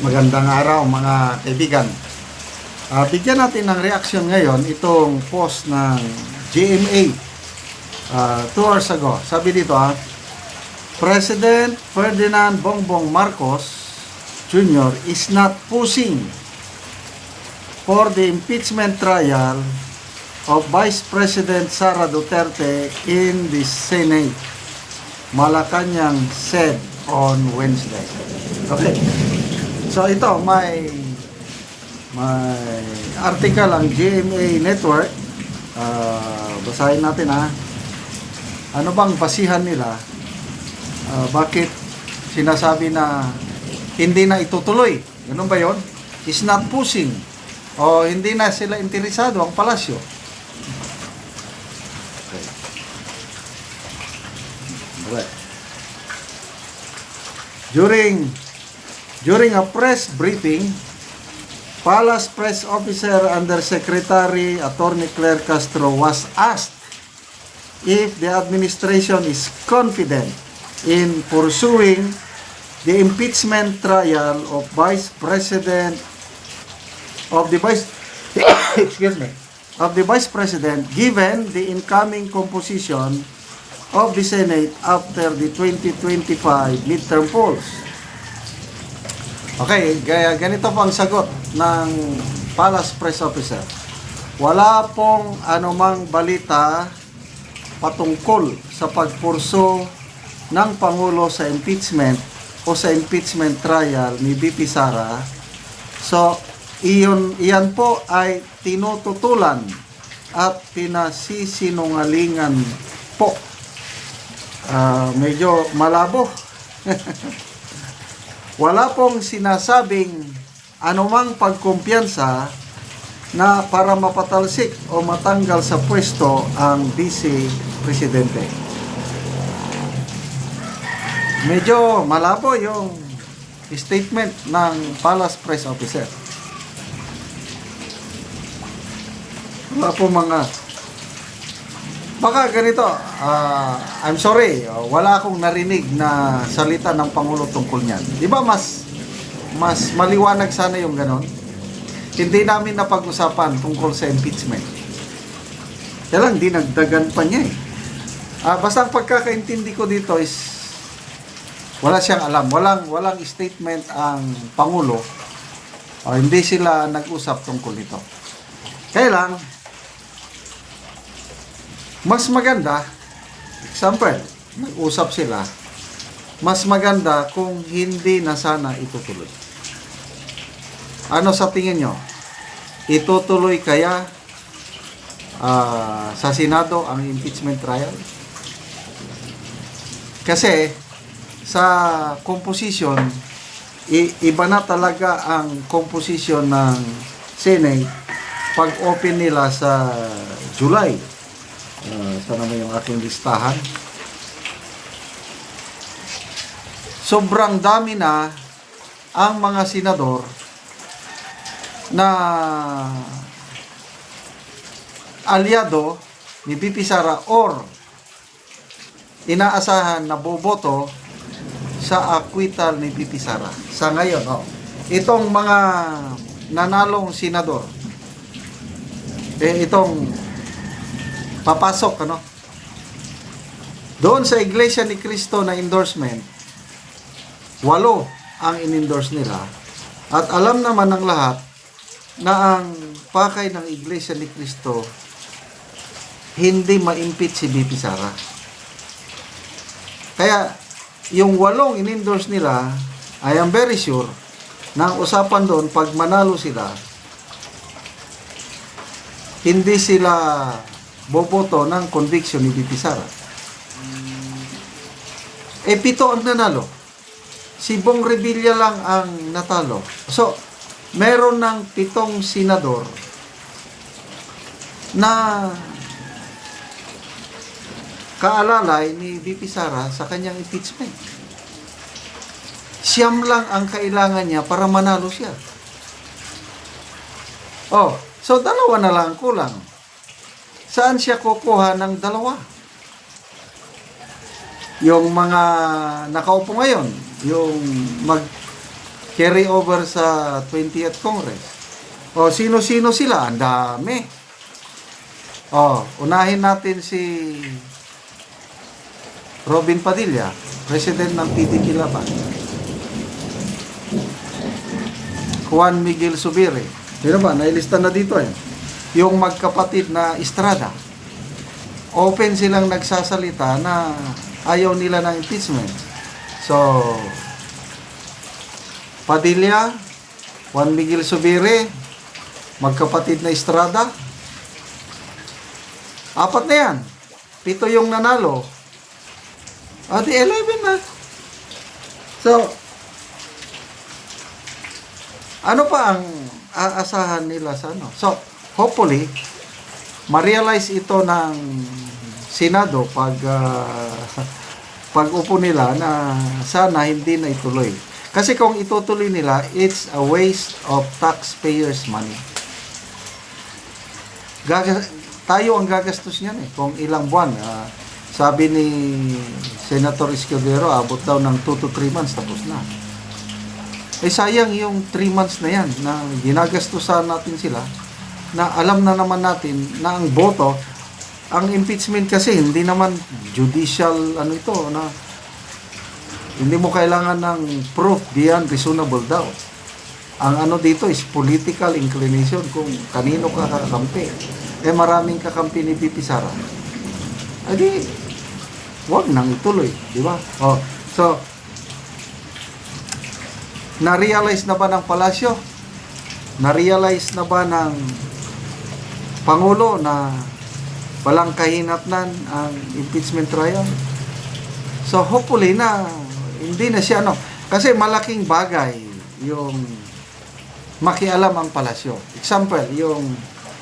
Magandang araw mga kaibigan. Bigyan natin ng reaction ngayon itong post ng GMA 2 hours ago. Sabi dito President Ferdinand Bongbong Marcos Jr. is not pushing for the impeachment trial of Vice President Sara Duterte in the Senate, Malacanang said on Wednesday. Okay. So ito, may article ang GMA Network. Basahin natin Ano bang basihan nila? Bakit sinasabi na hindi na itutuloy? Ganun ba yon? Is not pushing. O hindi na sila interesado ang palasyo. Okay. Right. During a press briefing, Palace Press Officer Undersecretary Attorney Claire Castro was asked if the administration is confident in pursuing the impeachment trial of Vice President given the incoming composition of the Senate after the 2025 midterm polls. Okay, ganito po ang sagot ng Palace Press Officer. Wala pong anumang balita patungkol sa pagpurso ng Pangulo sa impeachment o sa impeachment trial ni VP Sara. So, iyan po ay tinututulan at pinasisinungalingan po. Medyo malabo. Wala pong sinasabing anumang pagkumpiyansa na para mapatalsik o matanggal sa pwesto ang Vice Presidente. Medyo malabo yung statement ng Palace Press Officer. Wala po baka ganito, I'm sorry, wala akong narinig na salita ng Pangulo tungkol niyan. Di ba mas maliwanag sana yung ganon? Hindi namin napag-usapan tungkol sa impeachment. Kaya lang, dinagdagan pa niya basta ang pagkakaintindi ko dito is wala siyang alam. Walang statement ang Pangulo. Hindi sila nag-usap tungkol nito. Kaya lang, mas maganda, example, nag-usap sila, mas maganda kung hindi na sana itutuloy. Ano sa tingin nyo? Itutuloy kaya sa Senado ang impeachment trial? Kasi sa composition, iba na talaga ang composition ng Senate pag open nila sa July. Ito naman yung aking listahan. Sobrang dami na ang mga senador na aliado ni VP Sara or inaasahan na boboto sa acquittal ni VP Sara. Sa ngayon, itong mga nanalong senador, itong papasok, doon sa Iglesia ni Cristo na endorsement, 8 ang in-endorse nila. At alam naman ng lahat na ang pakay ng Iglesia ni Cristo hindi ma-impeach si VP Sara. Kaya, yung 8 in-endorse nila, I am very sure na ang usapan doon, pag manalo sila, hindi sila boboto ng conviction ni VP Sara. 7 ang nanalo. Si Bong Revilla lang ang natalo. So, meron ng 7 senador na kaalalay ni VP Sara sa kanyang impeachment. Siyam lang ang kailangan niya para manalo siya. So 2 na lang kulang. Saan siya kukuha ng 2? Yung mga nakaupo ngayon, yung carry over sa 20th Congress. O, sino-sino sila? Ang dami. O, unahin natin si Robin Padilla, President ng PDP Laban. Juan Miguel Zubiri. Sino ba? Nailista na dito eh. Yung magkapatid na Estrada. Open silang nagsasalita na ayaw nila ng impeachment. So, Padilla, Juan Miguel Zubiri, magkapatid na Estrada. 4 na yan. 7 yung nanalo. Di 11 na. So, ano pa ang aasahan nila sa ano? So, hopefully, ma-realize ito ng Senado pag upo nila na sana hindi na ituloy. Kasi kung itutuloy nila, it's a waste of taxpayers' money. Tayo ang gagastos niyan eh. Kung ilang buwan. Sabi ni Senator Escudero, abot daw ng 2 to 3 months, tapos na. Sayang yung 3 months na yan na ginagastusan natin sila na alam na naman natin na ang boto, ang impeachment kasi hindi naman judicial na hindi mo kailangan ng proof beyond reasonable doubt. Ang dito is political inclination kung kanino ka kakampi. Maraming kakampi ni Pipi Sara. Wag nang ituloy, di ba? So na-realize na ba ng palasyo? Na-realize na ba ng Pangulo na walang kahinatnan ang impeachment trial? So hopefully na hindi na siya kasi malaking bagay yung makialam ang palasyo. Example, yung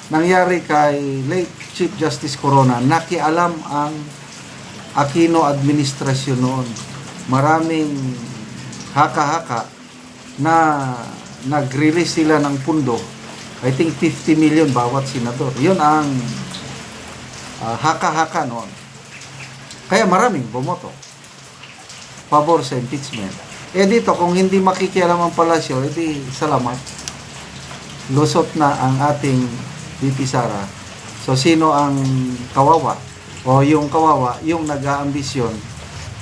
nangyari kay late Chief Justice Corona, nakialam ang Aquino administrasyon noon. Maraming haka-haka na nag-release sila ng pundo. I think 50 million bawat senador. Yun ang haka-haka noon. Kaya maraming bumoto pabor sa impeachment. Dito, kung hindi makikialam ang palasyo, salamat. Lusot na ang ating VP Sara. So, sino ang kawawa? O yung kawawa, yung nag-aambisyon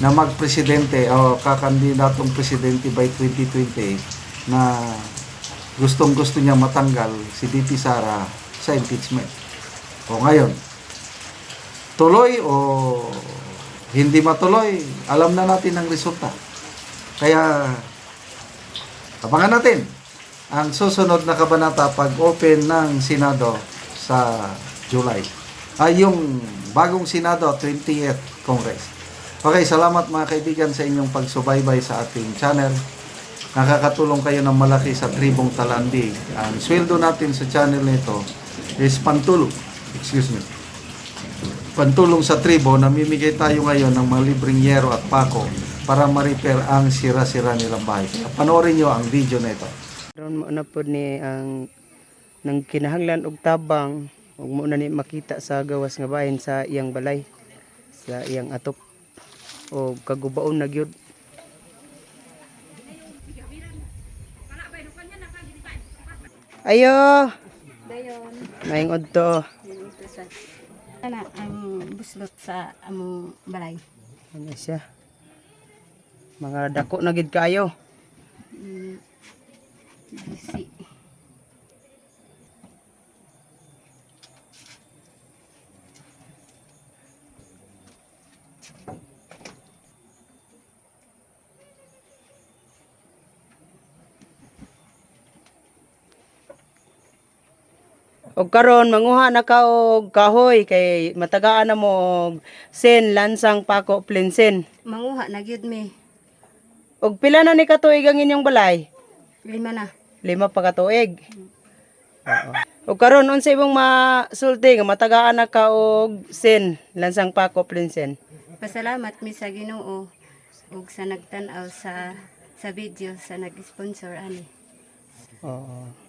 na magpresidente o kakandidatong presidente by 2028 na gustong-gusto niya matanggal si VP Sara sa impeachment. O ngayon, tuloy o hindi matuloy, alam na natin ang resulta. Kaya, abangan natin ang susunod na kabanata pag-open ng Senado sa July. Yung bagong Senado, 20th Congress. Okay, salamat mga kaibigan sa inyong pagsubaybay sa ating channel. Nakakatulong kayo ng malaki sa Tribong Talandi. Ang sweldo natin sa channel nito is pantulong. Pantulong sa tribo. Namimigay tayo ngayon ng mga libreng yero at pako para ma-repair ang sira-sira nilang bahay. Panoorin nyo ang video na ito. Karon mo na po ni ang nang kinahanglan og tabang ug mo na ni makita sa gawas nga bahin sa iyang balay, sa iyang atop o kagubaon na gyud. Ayo Dayon, maingod to. ito sa ang buslot sa among balay. Ano siya, mga dako na gid kayo. Bisi. Og karon manguha na ka og kahoy kay matagaan na mo og sen lansang pako plinsen. Manguha na gyud mi. Og pila na ni katuig ang inyong balay? 5 na. 5 pa katuig. Oo. Og karon unsa imong masulti nga matagaan na ka og sen lansang pako plinsen? Pasalamat mi sa Ginoo ug sa nagtan-aw sa video sa nag-sponsor ani. Oo.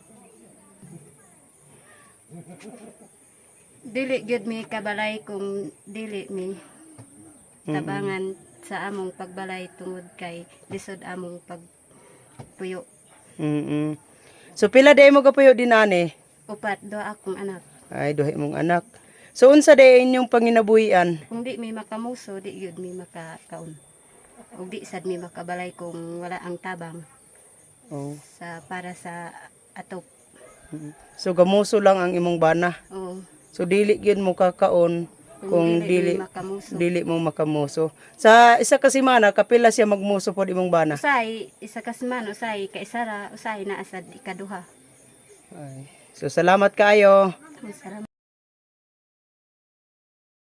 Dili gyud mi kabalay kung dili mi tabangan sa among pagbalay tungod kay lisod among pagpuyo. So pila day mo gapuyo din ani? Upat, doa akong anak. Ay duhay mong anak. So unsa day inyong panginabuhian? Kung di may makamuso, di yun may makakaon. Ug di sad may makabalay kung wala ang tabang Oh. para sa atop. So gamuso lang ang imong bana. O So dili gyud mo kakaon kung dili may makamuso. dili mo makamuso. Sa isa ka semana kapila siya magmuso pod imong bana. Usay, isa kasman, usay, kaisara, usay na asad ikaduha. Ay. So salamat kaayo. Ang sarap.